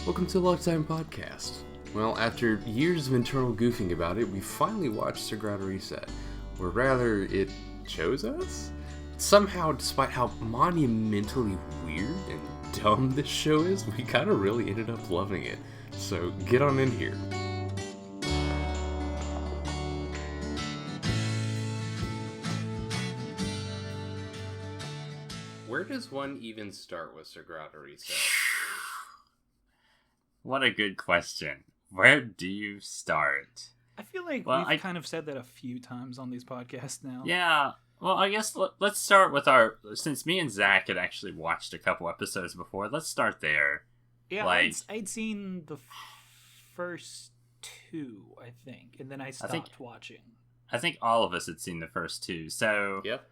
Welcome to Lifetime Podcast. Well, after years of internal goofing about it, we finally watched Sagrada Reset, or rather, it chose us? Somehow, despite how monumentally weird and dumb this show is, we kind of really ended up loving it. So, get on in here. Where does one even start with Sagrada Reset? What a good question. Where do you start? I feel like we've kind of said that a few times on these podcasts now. Yeah. Well, I guess let's start with since me and Zach had actually watched a couple episodes before, let's start there. Yeah, I'd seen the first two, I think, and then I stopped watching. I think all of us had seen the first two, so yep.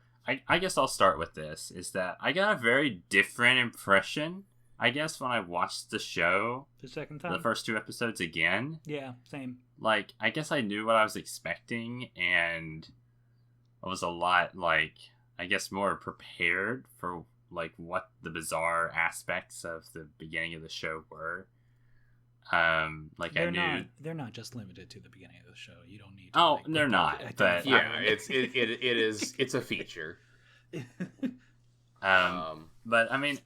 I guess I'll start with this, is that I got a very different impression, I guess, when I watched the show the second time, the first two episodes again. Yeah, same. Like, I guess I knew what I was expecting, and I was a lot, I guess, more prepared for, what the bizarre aspects of the beginning of the show were. They're not just limited to the beginning of the show. You don't need to. Oh, they're not. But yeah, it's a feature. But I mean,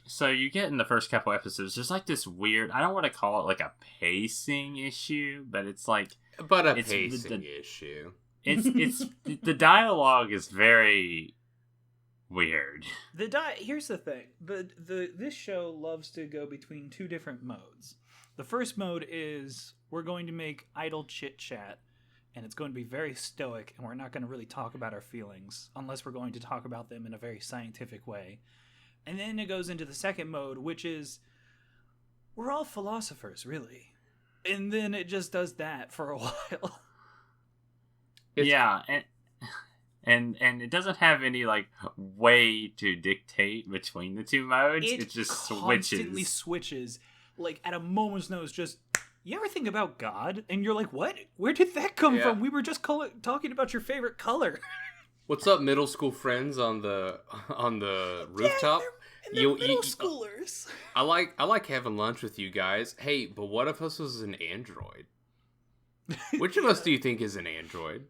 so you get in the first couple episodes, there's this weird, I don't want to call it a pacing issue, but it's pacing issue. It's the dialogue is very weird. Here's the thing. This show loves to go between two different modes. The first mode is we're going to make idle chit chat, and it's going to be very stoic, and we're not going to really talk about our feelings unless we're going to talk about them in a very scientific way. And then it goes into the second mode, which is we're all philosophers, really. And then it just does that for a while. Yeah, and it doesn't have any way to dictate between the two modes. It just constantly switches. At a moment's notice, just, you ever think about God? And you're like, what? Where did that come from? We were just talking about your favorite color. What's up, middle school friends on the rooftop? They're middle schoolers. I like having lunch with you guys. Hey, but what if this was an android? Which of us do you think is an android?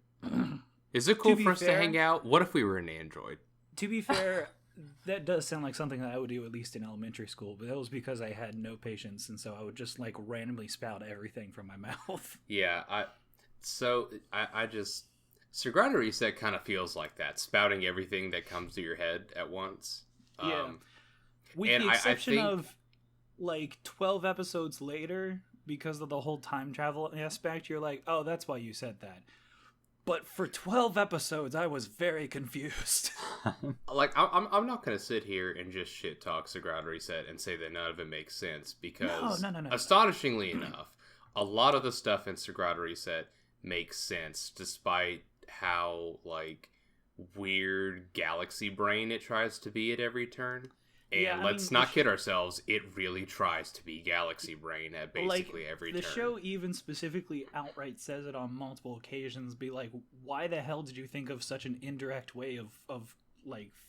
Is it cool for us to hang out? What if we were an android? To be fair, that does sound like something that I would do at least in elementary school, but that was because I had no patience, and so I would just randomly spout everything from my mouth. Yeah, I just Sagrada Reset kind of feels like that, spouting everything that comes to your head at once. Yeah, with the exception of 12 episodes later, because of the whole time travel aspect, you're like, oh, that's why you said that. But for 12 episodes, I was very confused. I'm not going to sit here and just shit talk Sagrada Reset and say that none of it makes sense, because no. Astonishingly enough, a lot of the stuff in Sagrada Reset makes sense, despite how, weird galaxy brain it tries to be at every turn. And let's not kid ourselves, it really tries to be galaxy brain at basically every turn. The show even specifically outright says it on multiple occasions, be like, why the hell did you think of such an indirect way of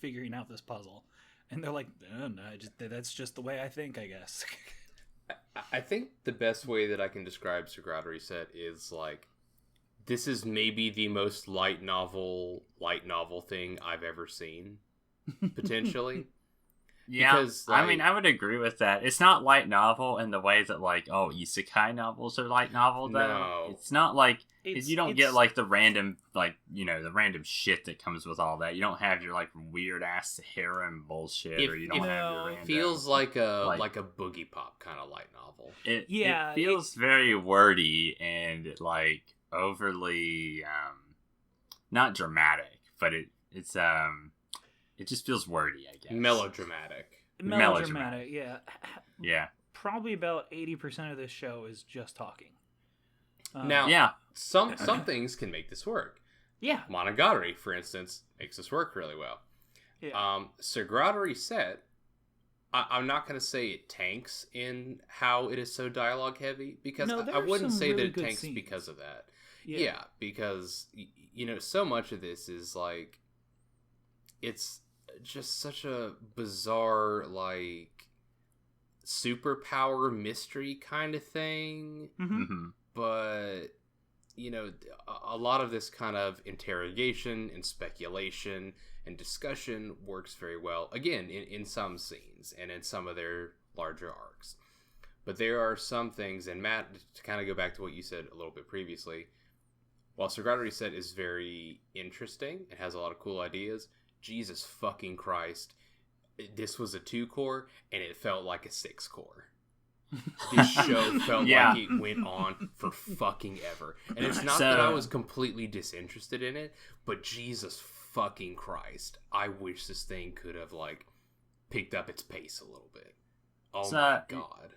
figuring out this puzzle? And they're like, no, that's just the way I think, I guess. I think the best way that I can describe Sagrada Reset is, this is maybe the most light novel thing I've ever seen, potentially. Yeah, because, I would agree with that. It's not light novel in the way that, isekai novels are light novel, though. No. It's not you don't get, the random, the random shit that comes with all that. You don't have your, weird-ass harem bullshit, or you don't have your random... It feels like a boogie pop kind of light novel. It feels very wordy and, overly, not dramatic, but it's it just feels wordy, I guess. Melodramatic, yeah. Yeah. Probably about 80% of this show is just talking. Some things can make this work. Yeah. Monogatari, for instance, makes this work really well. Yeah. Sagrada Reset, I'm not going to say it tanks in how it is so dialogue heavy, because I wouldn't say that it tanks scenes. Because of that. Yeah, because, so much of this is, it's just such a bizarre, superpower mystery kind of thing. Mm-hmm. But, you know, a lot of this kind of interrogation and speculation and discussion works very well, again, in some scenes and in some of their larger arcs. But there are some things, and Matt, to kind of go back to what you said a little bit previously, while Sagrada Reset is very interesting, it has a lot of cool ideas, Jesus fucking Christ, this was a 2-core, and it felt like a 6-core. This show felt like it went on for fucking ever. And it's not that I was completely disinterested in it, but Jesus fucking Christ, I wish this thing could have, like, picked up its pace a little bit. Oh my god.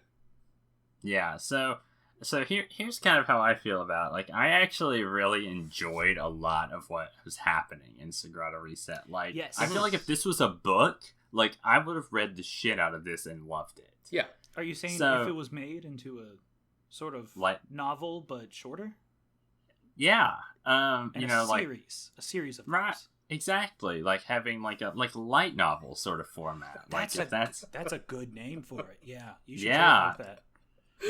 Yeah, so here's kind of how I feel about it. Like, I actually really enjoyed a lot of what was happening in Sagrada Reset. Like, yes. I feel like if this was a book, like, I would have read the shit out of this and loved it. Yeah. Are you saying if it was made into a sort of like novel but shorter? Yeah. And you know, a series of right. things. Exactly, like having like a light novel sort of format. That's a good name for it. Yeah, you should like that.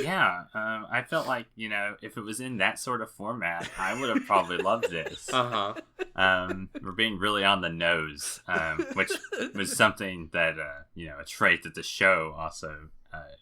Yeah, I felt like, you know, if it was in that sort of format, I would have probably loved this. We're being really on the nose, which was something that you know, a trait that the show also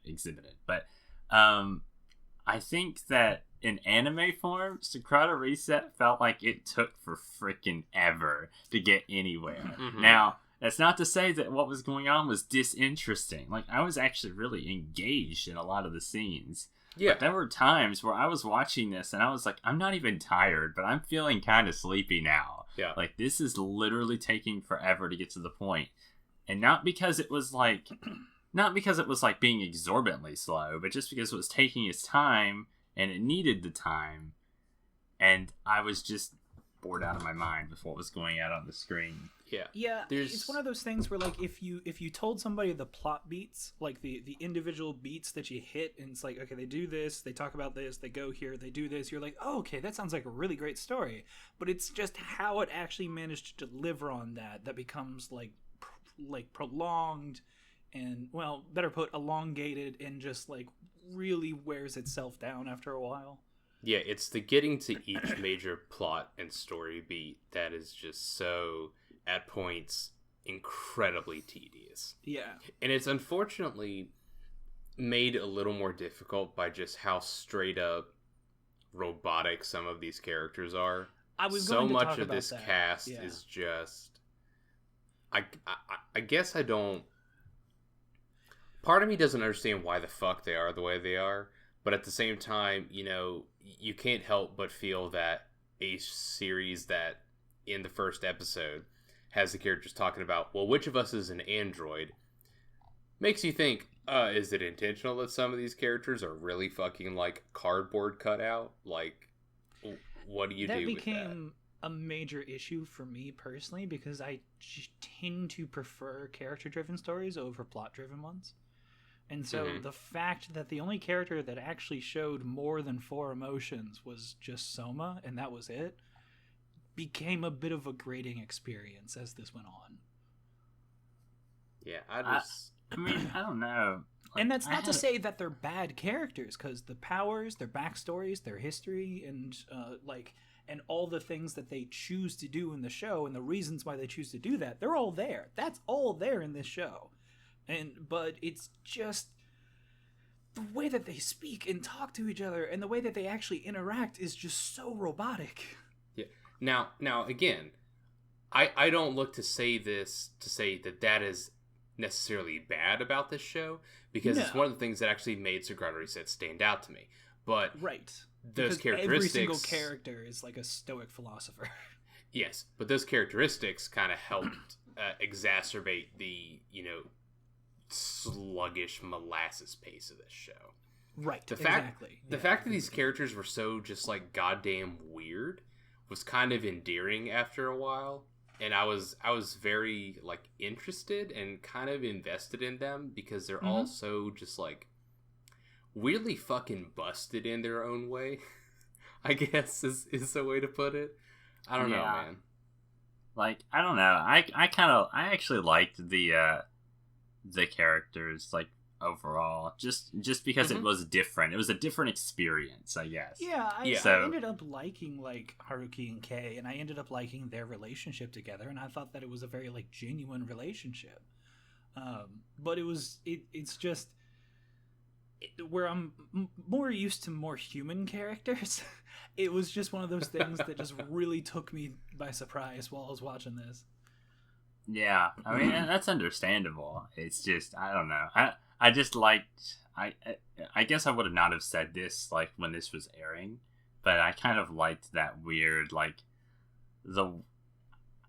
exhibited. But I think that in anime form, Sagrada Reset felt like it took for freaking ever to get anywhere. Mm-hmm. Now, that's not to say that what was going on was disinteresting. Like, I was actually really engaged in a lot of the scenes. Yeah. But there were times where I was watching this and I was like, I'm not even tired, but I'm feeling kind of sleepy now. Yeah. Like, this is literally taking forever to get to the point. And not because it was like being exorbitantly slow, but just because it was taking its time and it needed the time. And I was just bored out of my mind with what was going out on the screen. Yeah, it's one of those things where, like, if you told somebody the plot beats, like the individual beats that you hit, and it's like, okay, they do this, they talk about this, they go here, they do this, you're like, oh, okay, that sounds like a really great story. But it's just how it actually managed to deliver on that becomes like prolonged and, well, better put, elongated, and just like really wears itself down after a while. Yeah, it's the getting to each major plot and story beat that is just so, at points, incredibly tedious. Yeah. And it's unfortunately made a little more difficult by just how straight up robotic some of these characters are. I was so going to much talk of about this that. cast Yeah. is just I guess I don't. Part of me doesn't understand why the fuck they are the way they are, but at the same time, you know, you can't help but feel that a series that in the first episode has the characters talking about, well, which of us is an android, makes you think, is it intentional that some of these characters are really fucking like cardboard cutout? Like, what do you do with that? That became a major issue for me personally, because I tend to prefer character-driven stories over plot-driven ones. And so the fact that the only character that actually showed more than 4 emotions was just Soma, and that was it, became a bit of a grating experience as this went on. Yeah, I mean, I don't know. Like, and that's not to say that they're bad characters, because the powers, their backstories, their history, and and all the things that they choose to do in the show, and the reasons why they choose to do that, they're all there. That's all there in this show. But it's just the way that they speak and talk to each other, and the way that they actually interact is just so robotic. Yeah. Now again, I don't look to say that is necessarily bad about this show, because it's one of the things that actually made Sagrada Reset stand out to me. But right, those because characteristics, every single character is like a stoic philosopher. Yes, but those characteristics kind of helped exacerbate the, you know, sluggish molasses pace of this show. Right. The fact that these characters were so just like goddamn weird was kind of endearing after a while, and I was very like interested and kind of invested in them, because they're all so just like weirdly fucking busted in their own way. I guess is the way to put it. I don't know, man. Like, I don't know. I actually liked the characters. Like, overall, just because it was different. It was a different experience, I guess. Yeah, I So- ended up liking like Haruki and Kei, and I ended up liking their relationship together, and I thought that it was a very like genuine relationship. But it's just where I'm more used to more human characters. It was just one of those things that just really took me by surprise while I was watching this. Yeah, I mean, that's understandable. It's just, I don't know. I just liked, I guess I would have not have said this, like, when this was airing, but I kind of liked that weird, like,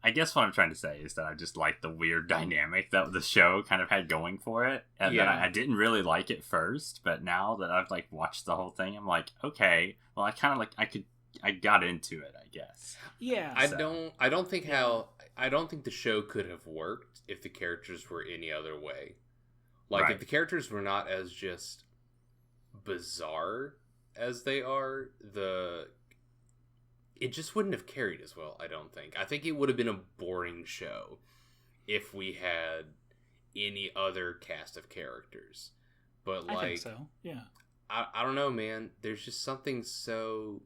I guess what I'm trying to say is that I just liked the weird dynamic that the show kind of had going for it. And then I didn't really like it first, but now that I've, like, watched the whole thing, I'm like, okay, well, I kind of, like, I got into it, I guess. Yeah. I don't think the show could have worked if the characters were any other way. Like, Right. if the characters were not as just bizarre as they are, it just wouldn't have carried as well, I don't think. I think it would have been a boring show if we had any other cast of characters. But, like, I think so, yeah. I don't know, man. There's just something so...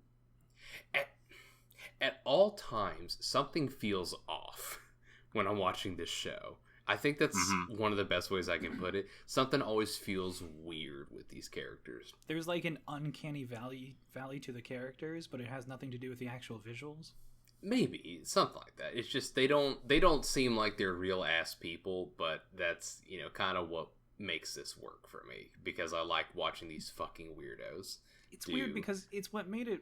At all times, something feels off when I'm watching this show. I think that's one of the best ways I can put it. Something always feels weird with these characters. There's like an uncanny valley to the characters, but it has nothing to do with the actual visuals. Maybe something like that. It's just they don't seem like they're real ass people, but that's, you know, kind of what makes this work for me, because I like watching these fucking weirdos. It's weird because it's what made it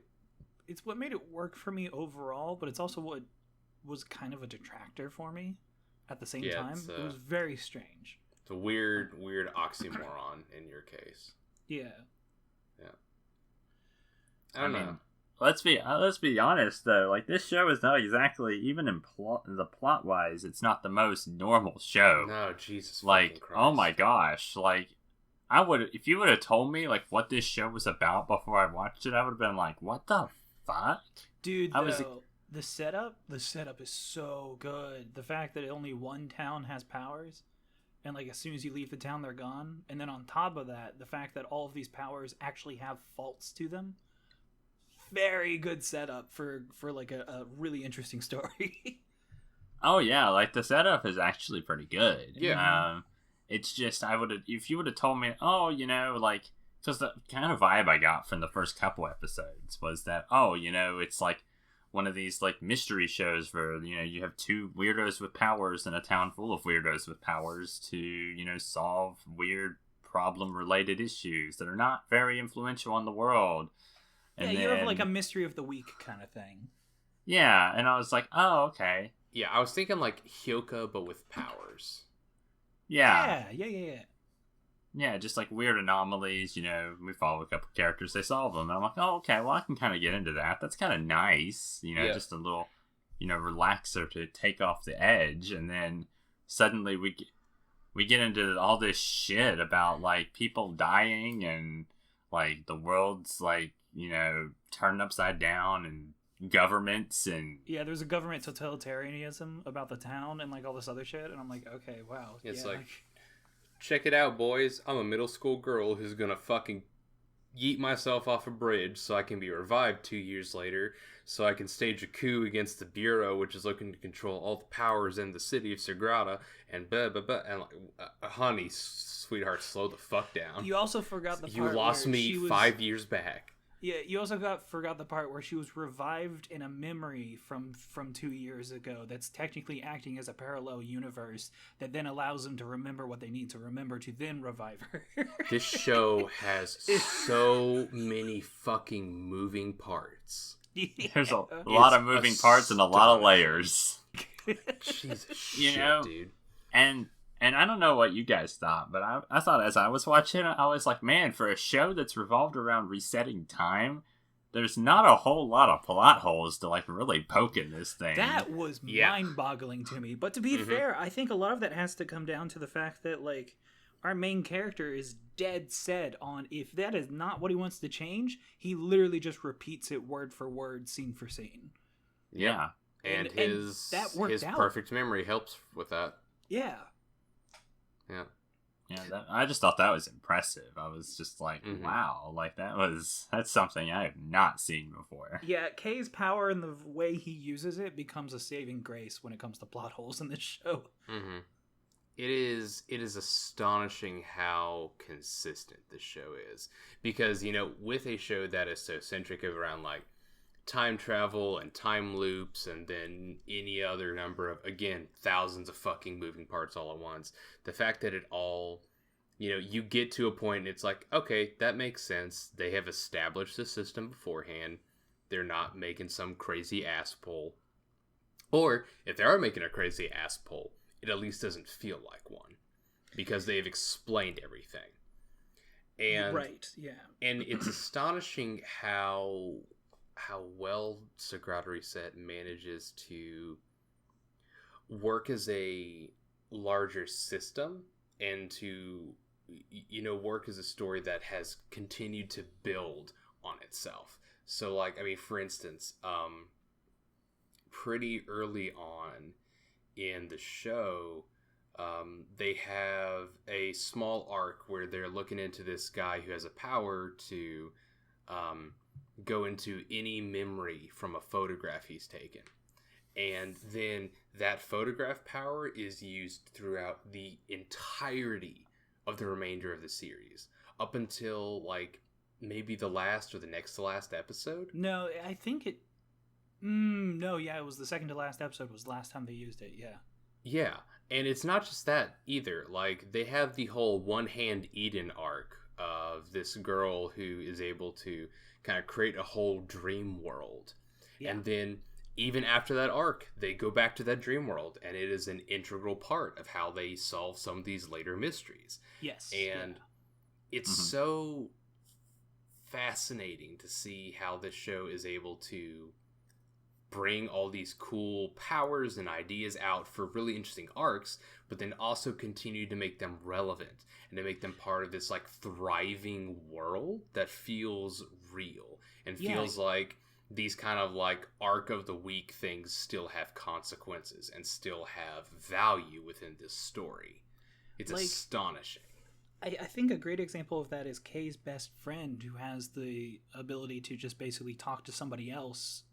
work for me overall, but it's also what was kind of a detractor for me at the same time. It was very strange. It's a weird oxymoron in your case. Yeah. I don't know. Let's be honest though. Like, this show is not exactly, even in the plot wise, it's not the most normal show. No, Jesus. Like, Christ. oh my gosh, like, if you would have told me like what this show was about before I watched it, I would have been like, what the fuck, dude? The setup is so good. The fact that only one town has powers, and like as soon as you leave the town, they're gone. And then on top of that, the fact that all of these powers actually have faults to them. Very good setup for like a really interesting story. Oh yeah, like the setup is actually pretty good. Yeah. It's just, if you would have told me, oh, you know, like, because the kind of vibe I got from the first couple episodes was that, oh, you know, it's like one of these like mystery shows where, you know, you have two weirdos with powers in a town full of weirdos with powers to, you know, solve weird problem related issues that are not very influential in the world. And you have like a mystery of the week kind of thing. Yeah, and I was like, oh, okay. Yeah, I was thinking like Hyoka, but with powers. Yeah. Yeah, just like weird anomalies, you know, we follow a couple characters, they solve them. And I'm like, oh, okay, well, I can kind of get into that. That's kind of nice, you know, just a little, you know, relaxer to take off the edge. And then suddenly we get into all this shit about, like, people dying and, like, the world's, like, you know, turned upside down and governments and... Yeah, there's a government totalitarianism about the town and, like, all this other shit. And I'm like, okay, wow. It's check it out, boys. I'm a middle school girl who's gonna fucking yeet myself off a bridge so I can be revived 2 years later, so I can stage a coup against the Bureau, which is looking to control all the powers in the city of Sagrada, and blah, blah, blah. And, like, honey, sweetheart, slow the fuck down. You also forgot the part You lost where me 5 years back. Yeah, you also forgot the part where she was revived in a memory from 2 years ago that's technically acting as a parallel universe that then allows them to remember what they need to remember to then revive her. This show has so many fucking moving parts. There's a lot of moving parts and a lot of layers. Jesus you shit, know, dude. And I don't know what you guys thought, but I thought as I was watching it, I was like, man, for a show that's revolved around resetting time, there's not a whole lot of plot holes to, like, really poke in this thing. That was mind-boggling to me. But to be fair, I think a lot of that has to come down to the fact that, like, our main character is dead set on, if that is not what he wants to change, he literally just repeats it word for word, scene for scene. Yeah. And his that worked his out. perfect memory helps with that. Yeah. Yeah. I just thought that was impressive. I was just like, wow, like that's something I have not seen before. Yeah, Kay's power and the way he uses it becomes a saving grace when it comes to plot holes in this show. Mm-hmm. It is astonishing how consistent this show is, because with a show that is so centric around like time travel and time loops, and then any other number of, again, thousands of fucking moving parts all at once, the fact that it all, you get to a point and it's like, okay, that makes sense. They have established the system beforehand. They're not making some crazy ass pull, or if they are making a crazy ass pull, it at least doesn't feel like one, because they've explained everything. And right, yeah. And it's astonishing how well Sagrada Reset manages to work as a larger system, and to work as a story that has continued to build on itself. So like, I mean, for instance, pretty early on in the show, they have a small arc where they're looking into this guy who has a power to go into any memory from a photograph he's taken. And then that photograph power is used throughout the entirety of the remainder of the series, up until like maybe the last or the next to last episode. No, I think it... no, yeah, it was the second to last episode was the last time they used it, yeah. Yeah, and it's not just that either. Like, they have the whole One Hand Eden arc of this girl who is able to kind of create a whole dream world. Yeah. And then, even after that arc, they go back to that dream world, and it is an integral part of how they solve some of these later mysteries. Yes. And it's so fascinating to see how this show is able to bring all these cool powers and ideas out for really interesting arcs, but then also continue to make them relevant and to make them part of this like thriving world that feels real and feels like these kind of like arc of the week things still have consequences and still have value within this story. It's like, astonishing. I think a great example of that is Kay's best friend, who has the ability to just basically talk to somebody else's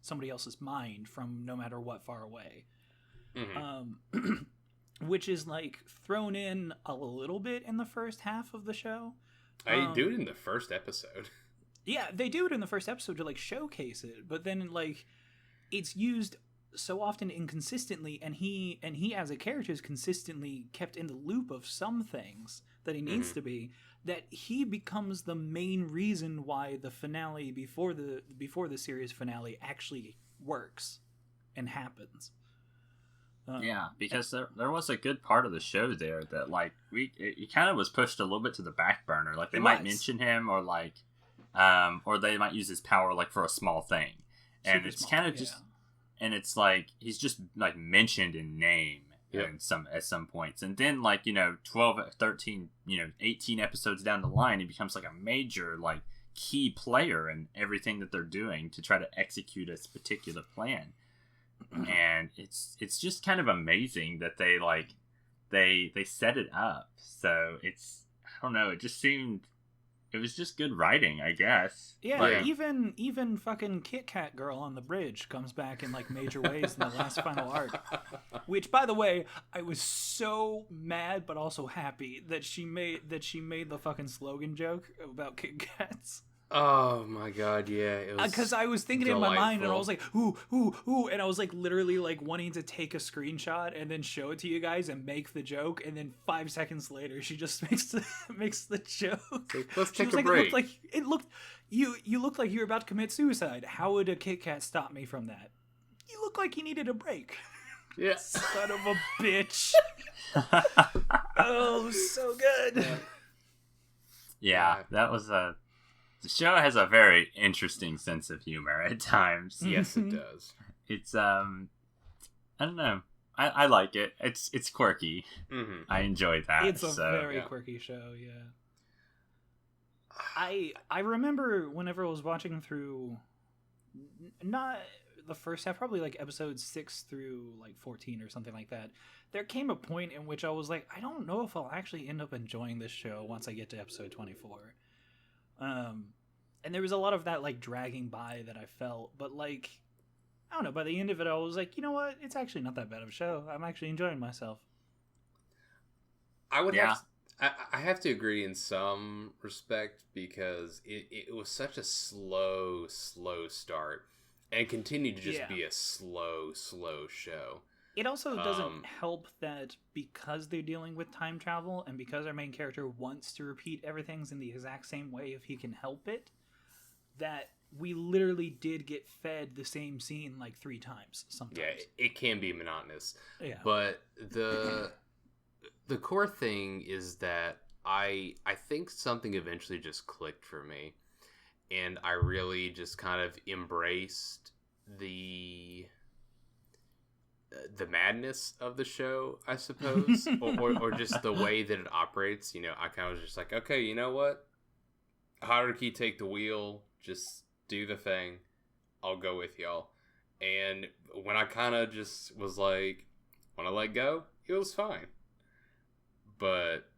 mind from no matter what, far away. Which is like thrown in a little bit in the first half of the show. I do it in the first episode. Yeah, they do it in the first episode to like showcase it, but then like it's used so often inconsistently, and he as a character is consistently kept in the loop of some things that he needs to be, that he becomes the main reason why the finale before the series finale actually works and happens. Yeah, because there was a good part of the show there that like it kind of was pushed a little bit to the back burner. Like they might mention him, or like or they might use his power like for a small thing, and super it's kind of just, and it's like he's just like mentioned in name at some points, and then like 12, 13, 18 episodes down the line, he becomes like a major like key player in everything that they're doing to try to execute a particular plan. And it's just kind of amazing that they like they set it up. So it's, I don't know, it was just good writing, I guess. Yeah, like, even fucking Kit Kat girl on the bridge comes back in like major ways in the last final arc. Which, by the way, I was so mad but also happy that she made the fucking slogan joke about Kit Kats. Oh my god, yeah. Because I was thinking delightful. In my mind, and I was like, ooh, and I was like literally like wanting to take a screenshot and then show it to you guys and make the joke, and then 5 seconds later she just makes the joke. Let's take a like, break. You looked like you were about to commit suicide. How would a Kit Kat stop me from that? You look like you needed a break. Yeah. Son of a bitch. Oh, so good. Yeah, that was a... The show has a very interesting sense of humor at times. Yes, it does. It's I don't know. I like it. It's quirky. Mm-hmm. I enjoy that. It's a very quirky show. Yeah. I remember whenever I was watching through, not the first half, probably like episodes 6 through like 14 or something like that, there came a point in which I was like, I don't know if I'll actually end up enjoying this show once I get to episode 24. And there was a lot of that like dragging by that I felt, but like, I don't know, by the end of it I was like, you know what, it's actually not that bad of a show. I'm actually enjoying myself. I have to agree in some respect, because it was such a slow start, and continued to just be a slow show. It also doesn't help that because they're dealing with time travel, and because our main character wants to repeat everything in the exact same way if he can help it, that we literally did get fed the same scene like 3 times sometimes. Yeah, it can be monotonous. Yeah. But the core thing is that I think something eventually just clicked for me, and I really just kind of embraced the madness of the show, I suppose, or just the way that it operates. You know, I kind of was just like, okay, you know what? Haruki, take the wheel, just do the thing. I'll go with y'all. And when I kind of just was like, when I let go, it was fine. But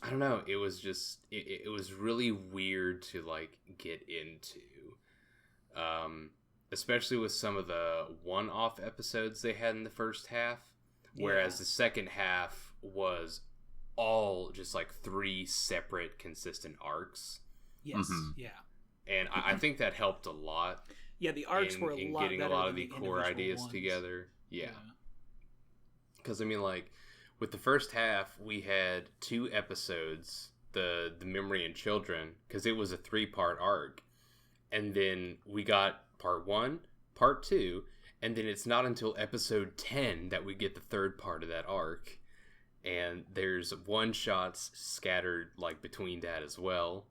I don't know, it was just it was really weird to like get into, especially with some of the one-off episodes they had in the first half, whereas the second half was all just like 3 separate consistent arcs. Yes. Yeah. And I think that helped a lot. Yeah, the arcs were a in lot getting better a lot than of the the core individual ideas ones. together. Yeah. Because I mean, like, with the first half, we had 2 episodes, the Memory and Children, because it was a 3-part arc. And then we got part 1, part 2, and then it's not until episode 10 that we get the 3rd part of that arc. And there's one-shots scattered, like, between that as well.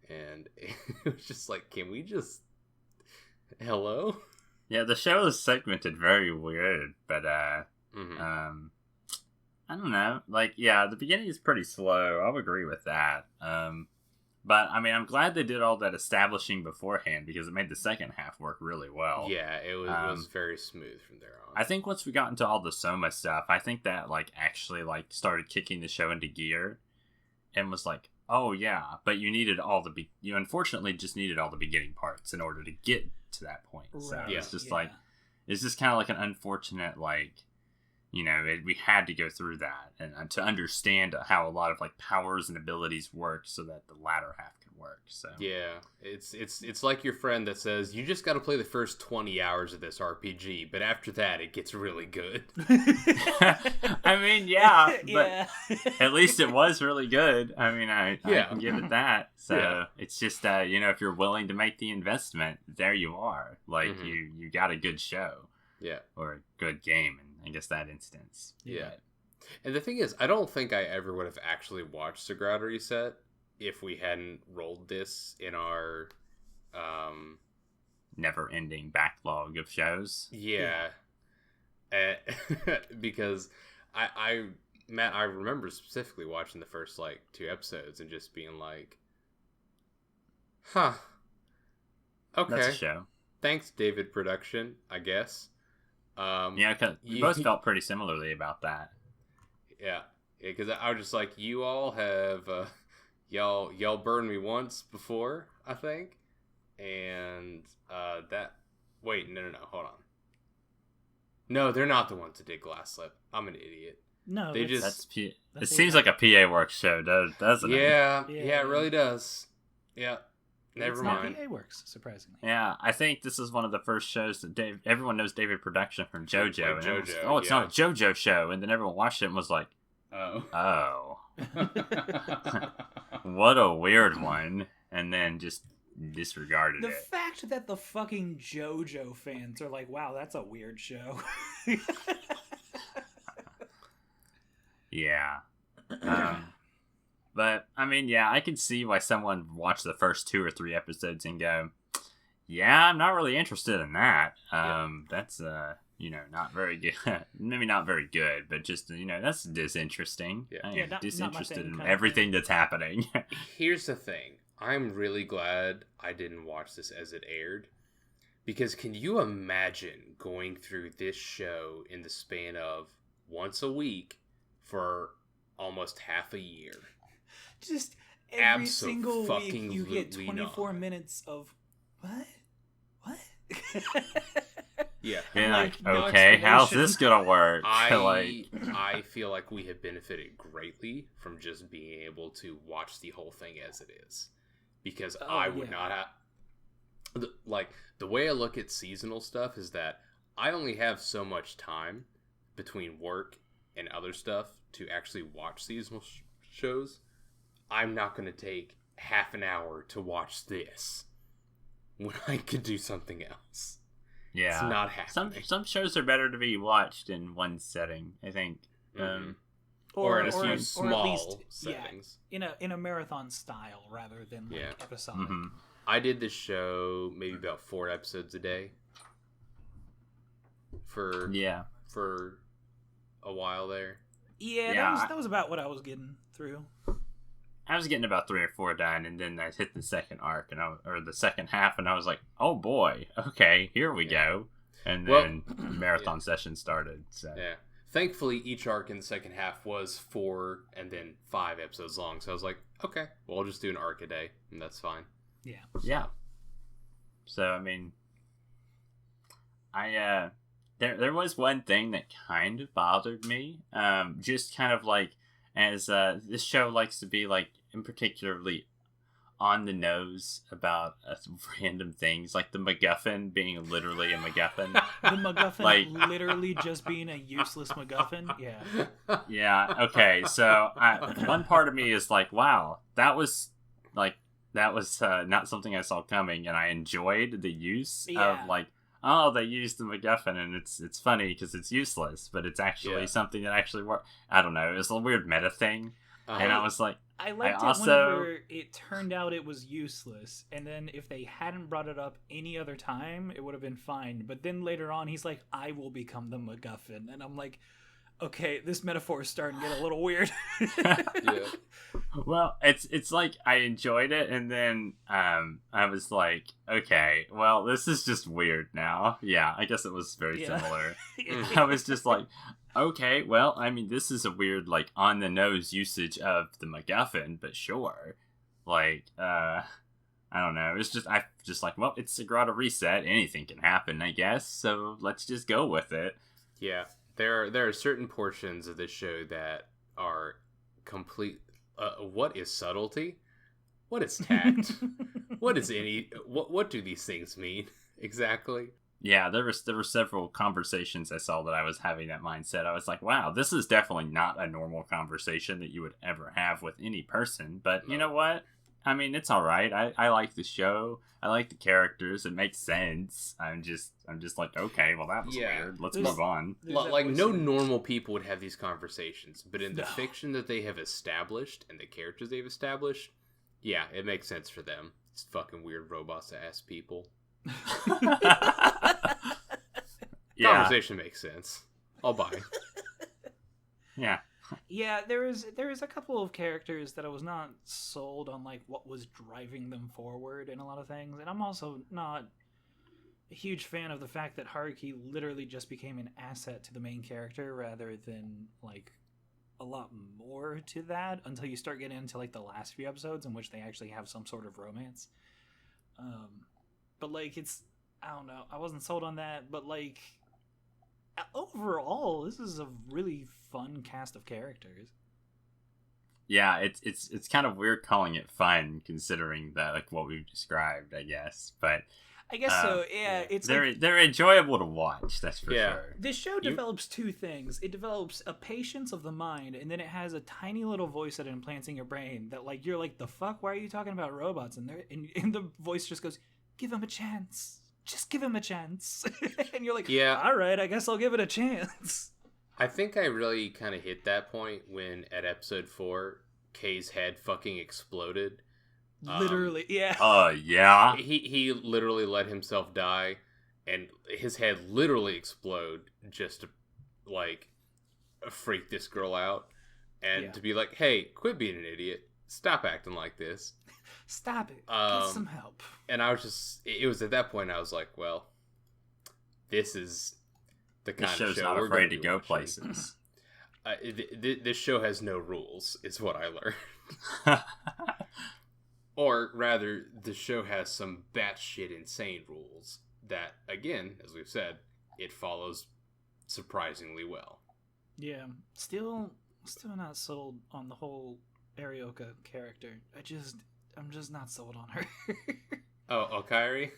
And it was just like, can we just... Hello? Yeah, the show is segmented very weird, but, I don't know. Like, yeah, the beginning is pretty slow. I'll agree with that. But, I mean, I'm glad they did all that establishing beforehand, because it made the second half work really well. Yeah, it was very smooth from there on. I think once we got into all the Soma stuff, I think that, like, actually, like, started kicking the show into gear, and was like, oh, yeah, but you needed you unfortunately just needed all the beginning parts in order to get to that point. Right. So it's just like, it's just kind of like an unfortunate, like, you know, we had to go through that and to understand how a lot of like powers and abilities work so that the latter half can work. So yeah, it's like your friend that says you just got to play the first 20 hours of this RPG, but after that it gets really good. I mean, yeah, but at least it was really good. I mean, I can give it that. So it's just you know, if you're willing to make the investment, there you are. Like you got a good show. Yeah. Or a good game in I guess that instance. Yeah. And the thing is, I don't think I ever would have actually watched Sagrada Reset if we hadn't rolled this in our never-ending backlog of shows. Yeah. Because Matt, I remember specifically watching the first like 2 episodes and just being like, huh. Okay. That's a show. Thanks, David Production, I guess. Yeah, because we both felt pretty similarly about that. Yeah, because I was just like, you all have, y'all burned me once before, I think, and wait, no, hold on. No, they're not the ones that did Glass Slip. I'm an idiot. No, they it seems like a PA Works show, doesn't it? Yeah, it really does. Yeah. Never mind. Not PA Works, surprisingly. Yeah, I think this is one of the first shows that everyone knows David Production from JoJo. Like JoJo, it's not a JoJo show, and then everyone watched it and was like, oh. What a weird one, and then just disregarded it. The fact that the fucking JoJo fans are like, wow, that's a weird show. Yeah. But, I mean, yeah, I can see why someone would watch the first 2 or 3 episodes and go, yeah, I'm not really interested in that. That's, not very good. Maybe not very good, but just, that's disinteresting. Yeah. I'm disinterested in everything that's happening. Here's the thing. I'm really glad I didn't watch this as it aired, Because can you imagine going through this show in the span of once a week for almost half a year? Just every single week you get 24 minutes of what? Yeah. And like, like, no okay, how's explanation. this gonna work? I feel like we have benefited greatly from just being able to watch the whole thing as it is. Because I would not have... Like, the way I look at seasonal stuff is that I only have so much time between work and other stuff to actually watch seasonal shows. I'm not going to take half an hour to watch this when I could do something else. Yeah, it's not happening. Some shows are better to be watched in one setting, I think. Or in a few or small at least, settings. Yeah, in a marathon style rather than like episodic. Mm-hmm. I did this show maybe about 4 episodes a day for a while there. Yeah, that was about what I was getting through. I was getting about 3 or 4 done, and then I hit the second arc, or the second half, and I was like, "Oh boy, okay, here we go." And then marathon session started. So thankfully, each arc in the second half was 4 and then 5 episodes long. So I was like, "Okay, well, I'll just do an arc a day, and that's fine." Yeah. So I mean, there was one thing that kind of bothered me. Just kind of like, as this show likes to be like, in particularly on the nose about random things, like the MacGuffin being literally a MacGuffin. The MacGuffin like, literally just being a useless MacGuffin. Yeah. Yeah. Okay. So one part of me is like, wow, that was not something I saw coming, and I enjoyed the use of like, oh, they used the MacGuffin, and it's funny because it's useless, but it's actually something that actually worked. I don't know. It was a weird meta thing, and I was like, I liked it whenever it turned out it was useless, and then if they hadn't brought it up any other time, it would have been fine. But then later on, he's like, I will become the MacGuffin, and I'm like, okay, this metaphor is starting to get a little weird. Well, it's like I enjoyed it, and then I was like, okay, well, this is just weird now. Yeah, I guess it was very similar. I was just like, okay, well, I mean, this is a weird, like, on the nose usage of the MacGuffin, but sure, like, I don't know. It's just like, well, it's Sagrada Reset. Anything can happen, I guess. So let's just go with it. Yeah. There are certain portions of this show that are complete. What is subtlety? What is tact? What do these things mean exactly? Yeah, there were several conversations I saw that I was having that mindset. I was like, wow, this is definitely not a normal conversation that you would ever have with any person. But you know what? I mean, it's all right. I like the show. I like the characters. It makes sense. I'm just like, okay, well, that was weird. Let's move on. Like, no normal people would have these conversations, but in the fiction that they have established and the characters they've established, yeah, it makes sense for them. It's fucking weird robots-ass people. Conversation makes sense. I'll buy. Yeah. Yeah, there is a couple of characters that I was not sold on, like, what was driving them forward in a lot of things, and I'm also not a huge fan of the fact that Haruki literally just became an asset to the main character rather than, like, a lot more to that until you start getting into, like, the last few episodes in which they actually have some sort of romance. But, like, I don't know, I wasn't sold on that, but, like, overall, this is a really fun cast of characters. Yeah, it's kind of weird calling it fun considering that, like, what we've described, I guess. But I guess so. Yeah, it's they're enjoyable to watch. That's for sure. This show develops two things. It develops a patience of the mind, and then it has a tiny little voice that it implants in your brain that, like, you're like, the fuck? Why are you talking about robots? And the voice just goes, give him a chance. Just give him a chance. And you're like, all right, I guess I'll give it a chance. I think I really kind of hit that point when, at episode 4, Kay's head fucking exploded. Literally, yeah. Yeah. He literally let himself die, and his head literally explode just to, like, freak this girl out. And to be like, hey, quit being an idiot. Stop acting like this. Stop it. Get some help. And I was just, it was at that point I was like, well, this is the This kind of show's show not we're afraid gonna to be go watching. places. This show has no rules, is what I learned. Or rather, the show has some batshit insane rules that, again, as we've said, it follows surprisingly well. Yeah, still not sold on the whole Arioka character. I'm just not sold on her. Oh, Okairi?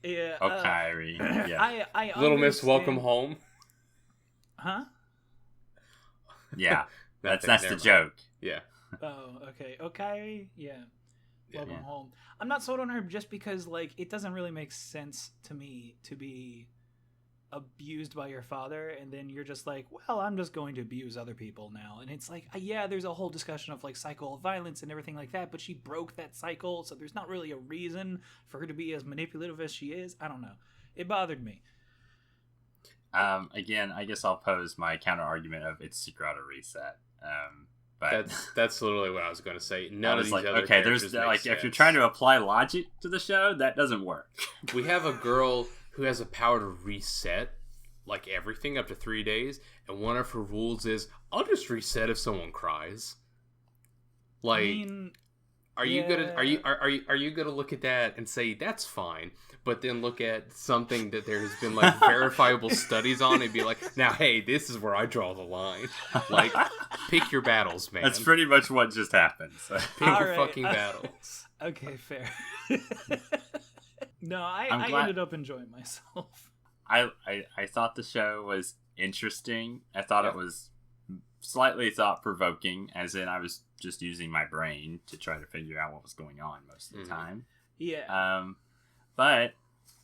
Yeah. Okairi. Yeah. I Little Miss understand- Welcome Home? Huh? Yeah. That's Never the mind. joke. Yeah. Oh, okay. Okairi? Yeah. Welcome Yeah. home. I'm not sold on her just because, like, it doesn't really make sense to me to be abused by your father and then you're just like, well, I'm just going to abuse other people now. And it's like, yeah, there's a whole discussion of, like, cycle of violence and everything like that, but she broke that cycle, so there's not really a reason for her to be as manipulative as she is. I don't know. It bothered me. Again, I guess I'll pose my counter argument of it's Sagrada Reset. But That's literally what I was going to say. I None of was these like, other okay, characters there's make like if you're sense. trying to apply logic to the show, that doesn't work. We have a girl who has a power to reset, like, everything up to 3 days, and one of her rules is, I'll just reset if someone cries. Like, I mean, are you gonna yeah. are you gonna look at that and say that's fine, but then look at something that there has been, like, verifiable studies on and be like, now, hey, this is where I draw the line. Like, pick your battles, man. That's pretty much what just happened. So. Pick All your right. fucking battles. Okay, fair. No, I'm I glad- ended up enjoying myself. I thought the show was interesting. I thought Yeah. it was slightly thought-provoking, as in I was just using my brain to try to figure out what was going on most of the Mhm. time. Yeah. But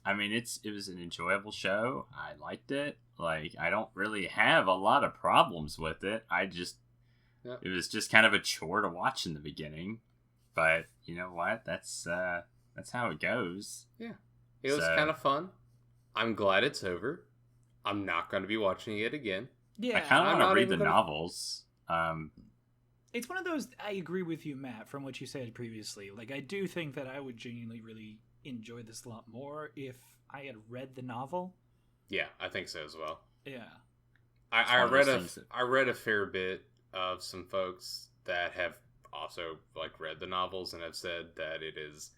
I mean, it was an enjoyable show. I liked it. Like, I don't really have a lot of problems with it. Yep. It was just kind of a chore to watch in the beginning. But you know what? That's how it goes. It was So- kind of fun. I'm glad it's over. I'm not going to be watching it again. Yeah. I kind of I'm want to not read even the gonna- novels. It's one of those. I agree with you, Matt, from what you said previously. Like, I do think that I would genuinely really enjoy this a lot more if I had read the novel. Yeah, I think so as well. Yeah. It's I one of read those a things that- I read a fair bit of some folks that have also, like, read the novels and have said that it is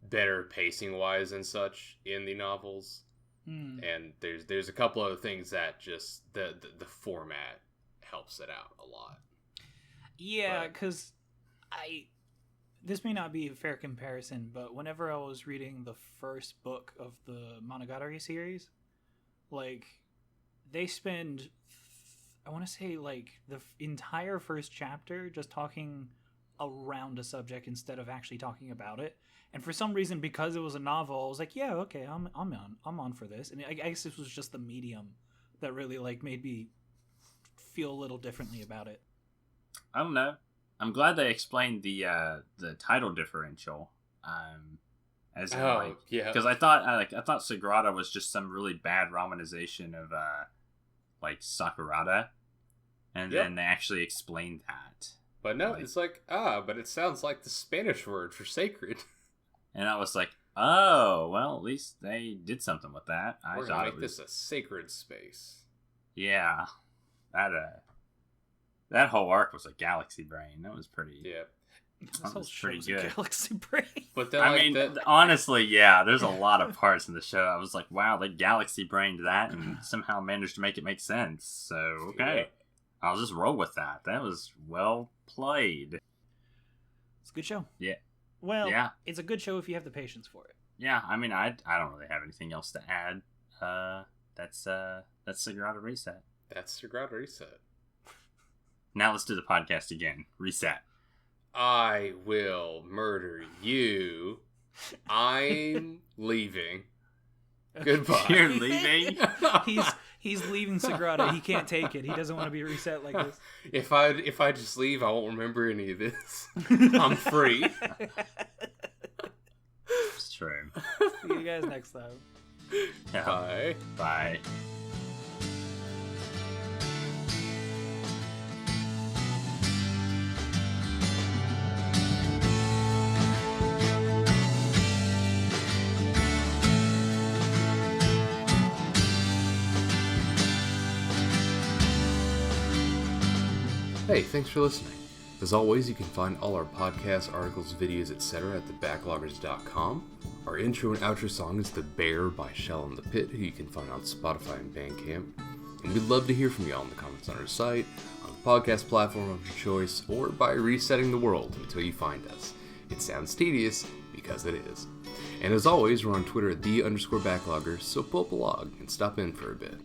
better pacing wise and such in the novels. And there's a couple other things that just the format helps it out a lot. Yeah, But- because this may not be a fair comparison, but whenever I was reading the first book of the Monogatari series, like, they spend, I want to say, like, the entire first chapter just talking around a subject instead of actually talking about it. And for some reason, because it was a novel, I was like, yeah, okay, I'm on for this. And I guess this was just the medium that really, like, made me feel a little differently about it. I don't know. I'm glad they explained the title differential. As in, like, yeah. because I thought Sagrada was just some really bad romanization of like Sakurada, and Yep. then they actually explained that. But no, Like- it's like, but it sounds like the Spanish word for sacred. And I was like, oh, well, at least they did something with that. I We're thought gonna it make was, this a sacred space. yeah, that whole arc was a galaxy brain. That was pretty. Yeah. This That whole was pretty show's a good. Galaxy Brain. But then, I like, mean, that, honestly, yeah, there's a lot of parts in the show. I was like, wow, they galaxy brained that and somehow managed to make it make sense. So, okay, I'll just roll with that. That was well played. It's a good show. Yeah. Well, Yeah. it's a good show if you have the patience for it. Yeah, I mean, I don't really have anything else to add. That's Sagrada Reset. that's Sagrada Reset. Now let's do the podcast again. Reset. I will murder you. I'm leaving. Goodbye. You're leaving? He's leaving Sagrada. He can't take it. He doesn't want to be reset like this. If I just leave, I won't remember any of this. I'm free. It's true. See you guys next time. Yeah. Bye. Bye. Hey, thanks for listening. As always, you can find all our podcasts, articles, videos, etc. at thebacklogers.com. Our intro and outro song is The Bear by Shell in the Pit, who you can find on Spotify and Bandcamp. And we'd love to hear from y'all in the comments on our site, on the podcast platform of your choice, or by resetting the world until you find us. It sounds tedious, because it is. And as always, we're on Twitter at _Backloggers, so pull up a log and stop in for a bit.